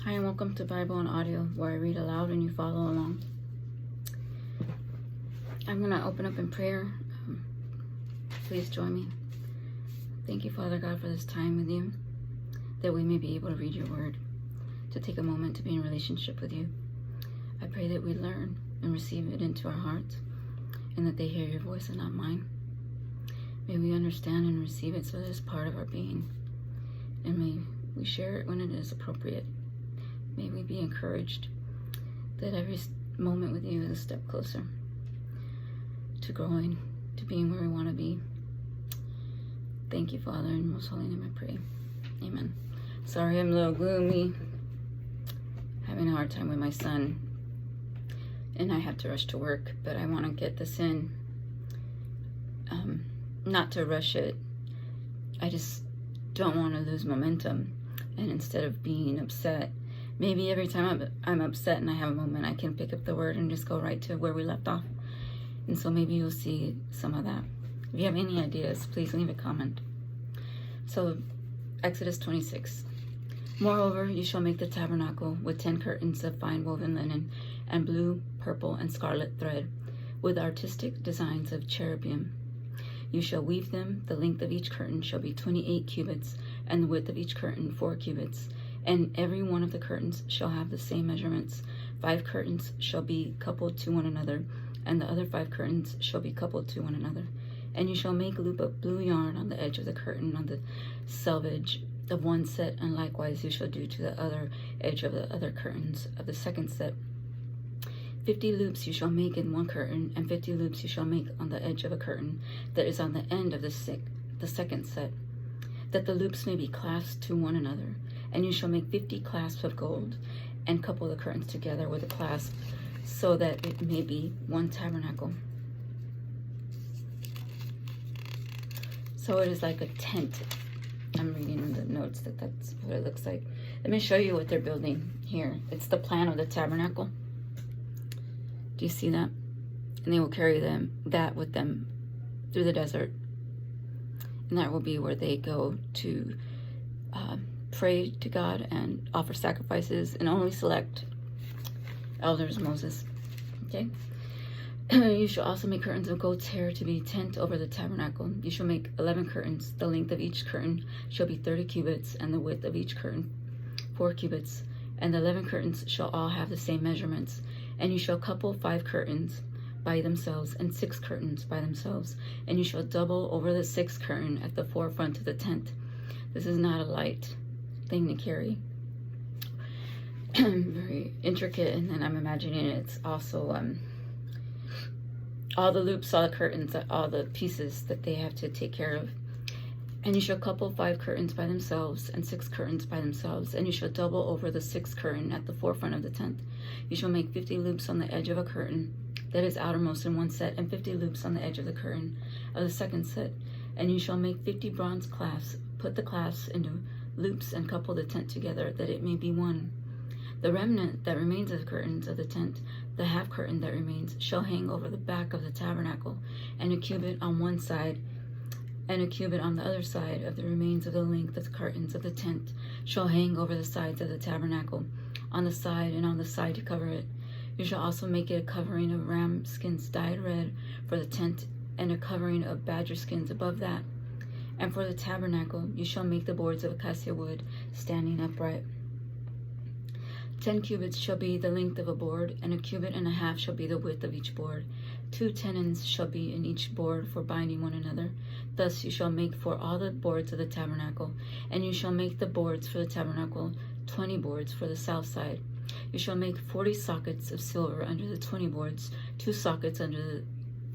Hi, and welcome to Bible and Audio, where I read aloud and you follow along. I'm going to open up in prayer. Please join me. Thank you, Father God, for this time with you, that we may be able to read your word, to take a moment to be in relationship with you. I pray that we learn and receive it into our hearts, and that they hear your voice and not mine. May we understand and receive it so that it's part of our being, and may we share it when it is appropriate. May we be encouraged that every moment with you is a step closer to growing, to being where we want to be. Thank you, Father, in your most holy name I pray. Amen. Sorry, I'm a little gloomy. Having a hard time with my son, and I have to rush to work, but I want to get this in. Not to rush it. I just don't want to lose momentum, and instead of being upset, maybe every time I'm upset and I have a moment, I can pick up the word and just go right to where we left off. And so maybe you'll see some of that. If you have any ideas, please leave a comment. So, Exodus 26. Moreover, you shall make the tabernacle with 10 curtains of fine woven linen and blue, purple, and scarlet thread, with artistic designs of cherubim. You shall weave them. The length of each curtain shall be 28 cubits, and the width of each curtain 4 cubits. And every one of the curtains shall have the same measurements. 5 curtains shall be coupled to one another, and the other 5 curtains shall be coupled to one another. And you shall make a loop of blue yarn on the edge of the curtain on the selvage of one set, and likewise you shall do to the other edge of the other curtains of the second set. 50 loops you shall make in one curtain, and 50 loops you shall make on the edge of a curtain that is on the end of the second set, that the loops may be clasped to one another. And you shall make 50 clasps of gold, and couple the curtains together with a clasp, so that it may be one tabernacle. So it is like a tent. I'm reading in the notes that's what it looks like. Let me show you what they're building here. It's the plan of the tabernacle. Do you see that? And they will carry that with them through the desert. And that will be where they go to pray to God and offer sacrifices, and only select elders, Moses. Okay? You shall also make curtains of goat's hair to be tent over the tabernacle. You shall make 11 curtains. The length of each curtain shall be 30 cubits, and the width of each curtain 4 cubits. And the 11 curtains shall all have the same measurements. And you shall couple 5 curtains by themselves, and 6 curtains by themselves. And you shall double over the 6th curtain at the forefront of the tent. This is not a light thing to carry. Very intricate. And then I'm imagining it's also all the loops, all the curtains, all the pieces that they have to take care of. And you shall couple 5 curtains by themselves, and 6 curtains by themselves. And you shall double over the 6th curtain at the forefront of the tent. You shall make 50 loops on the edge of a curtain that is outermost in one set, and 50 loops on the edge of the curtain of the second set. And you shall make 50 bronze clasps. Put the clasps into loops and couple the tent together, that it may be one. The remnant that remains of the curtains of the tent, the half curtain that remains, shall hang over the back of the tabernacle, and a cubit on one side, and a cubit on the other side of the remains of the length of the curtains of the tent shall hang over the sides of the tabernacle, on the side and on the side to cover it. You shall also make it a covering of ram skins dyed red for the tent, and a covering of badger skins above that. And for the tabernacle you shall make the boards of acacia wood, standing upright. 10 cubits shall be the length of a board, and a cubit and a half shall be the width of each board. 2 tenons shall be in each board for binding one another. Thus you shall make for all the boards of the tabernacle. And you shall make the boards for the tabernacle 20 boards for the south side. You shall make 40 sockets of silver under the 20 boards, 2 sockets under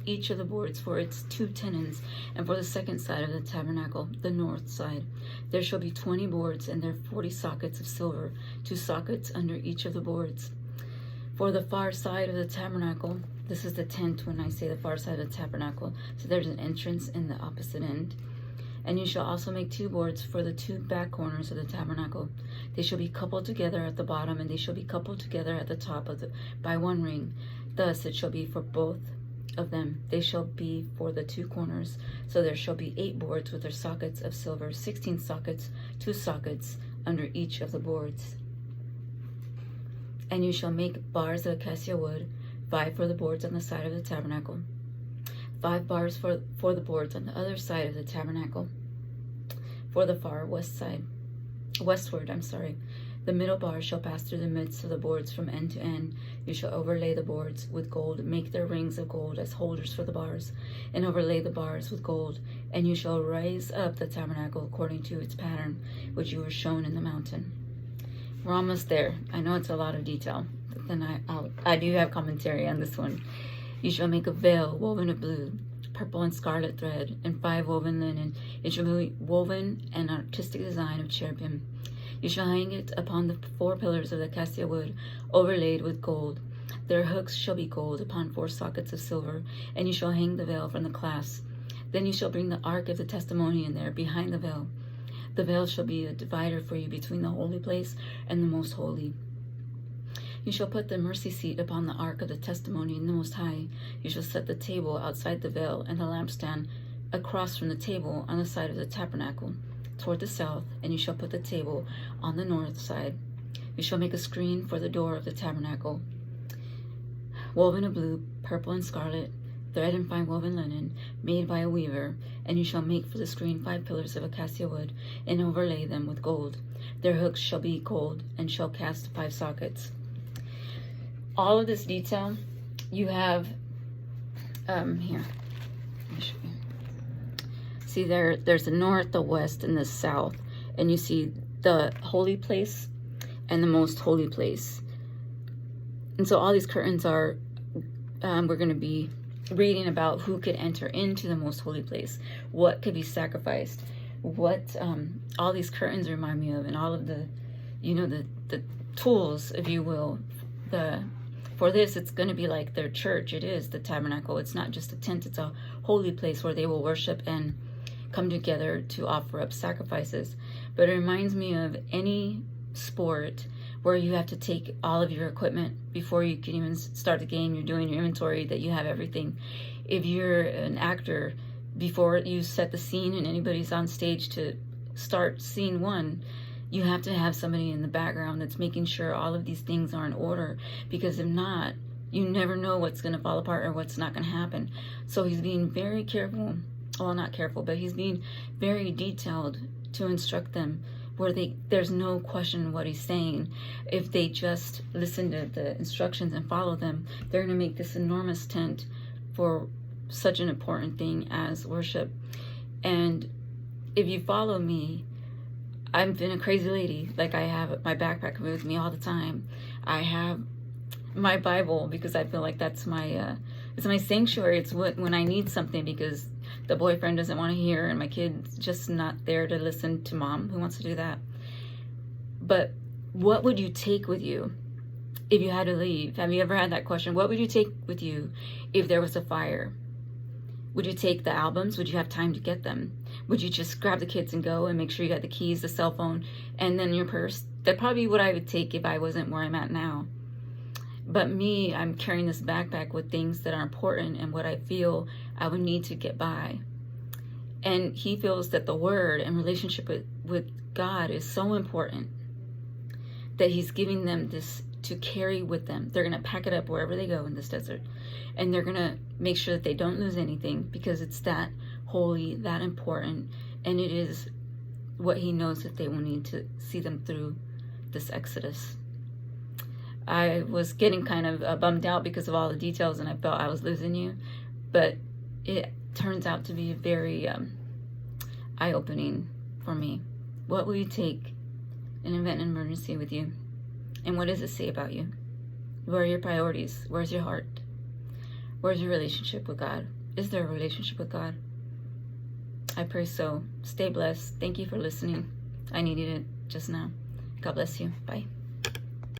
each of the boards for its 2 tenons. And for the second side of the tabernacle, the north side, there shall be 20 boards, and there 40 sockets of silver, 2 sockets under each of the boards. For the far side of the tabernacle, this is the tent when I say the far side of the tabernacle, so there's an entrance in the opposite end. And you shall also make 2 boards for the 2 back corners of the tabernacle. They shall be coupled together at the bottom, and they shall be coupled together at the top by one ring. Thus it shall be for both of them. They shall be for the 2 corners. So there shall be 8 boards with their sockets of silver, 16 sockets, 2 sockets under each of the boards. And you shall make bars of acacia wood, 5 for the boards on the side of the tabernacle, 5 bars for the boards on the other side of the tabernacle, for the far westward. The middle bar shall pass through the midst of the boards from end to end. You shall overlay the boards with gold, make their rings of gold as holders for the bars, and overlay the bars with gold. And you shall raise up the tabernacle according to its pattern, which you were shown in the mountain. We're almost there. I know it's a lot of detail, but then I do have commentary on this one. You shall make a veil woven of blue, purple and scarlet thread, and 5 woven linen. It shall be woven an artistic design of cherubim. You shall hang it upon the 4 pillars of the acacia wood, overlaid with gold. Their hooks shall be gold upon 4 sockets of silver, and you shall hang the veil from the clasps. Then you shall bring the ark of the testimony in there behind the veil. The veil shall be a divider for you between the holy place and the most holy. You shall put the mercy seat upon the ark of the testimony in the Most High. You shall set the table outside the veil and the lampstand across from the table on the side of the tabernacle toward the south, and you shall put the table on the north side. You shall make a screen for the door of the tabernacle, woven of blue, purple, and scarlet, thread and fine woven linen, made by a weaver. And you shall make for the screen 5 pillars of acacia wood, and overlay them with gold. Their hooks shall be gold, and shall cast 5 sockets. All of this detail you have here. Let me show you. See, there's the north, the west, and the south, and you see the holy place and the most holy place. And so all these curtains are, we're going to be reading about who could enter into the most holy place, what could be sacrificed, what all these curtains remind me of, and all of the, the tools, if you will. For this, it's going to be like their church. It is the tabernacle. It's not just a tent. It's a holy place where they will worship and come together to offer up sacrifices. But it reminds me of any sport where you have to take all of your equipment before you can even start the game. You're doing your inventory, that you have everything. If you're an actor, before you set the scene and anybody's on stage to start scene 1, you have to have somebody in the background that's making sure all of these things are in order, because if not, you never know what's going to fall apart or what's not going to happen. So he's being very careful. Well, not careful, but he's being very detailed to instruct them, where there's no question what he's saying. If they just listen to the instructions and follow them, they're going to make this enormous tent for such an important thing as worship. And if you follow me, I've been a crazy lady. Like, I have my backpack with me all the time. I have my Bible, because I feel like that's my it's my sanctuary. It's when I need something, because the boyfriend doesn't want to hear and my kid's just not there to listen to mom. Who wants to do that? But what would you take with you if you had to leave? Have you ever had that question? What would you take with you if there was a fire? Would you take the albums? Would you have time to get them? Would you just grab the kids and go and make sure you got the keys, the cell phone, and then your purse? That'd probably be what I would take if I wasn't where I'm at now. But me, I'm carrying this backpack with things that are important and what I feel I would need to get by. And he feels that the word and relationship with God is so important that he's giving them this to carry with them. They're going to pack it up wherever they go in this desert. And they're going to make sure that they don't lose anything, because it's that holy, that important. And it is what he knows that they will need to see them through this Exodus. I was getting kind of bummed out because of all the details, and I felt I was losing you. But it turns out to be very eye-opening for me. What will you take in an event and emergency with you? And what does it say about you? Where are your priorities? Where's your heart? Where's your relationship with God? Is there a relationship with God? I pray so. Stay blessed. Thank you for listening. I needed it just now. God bless you. Bye.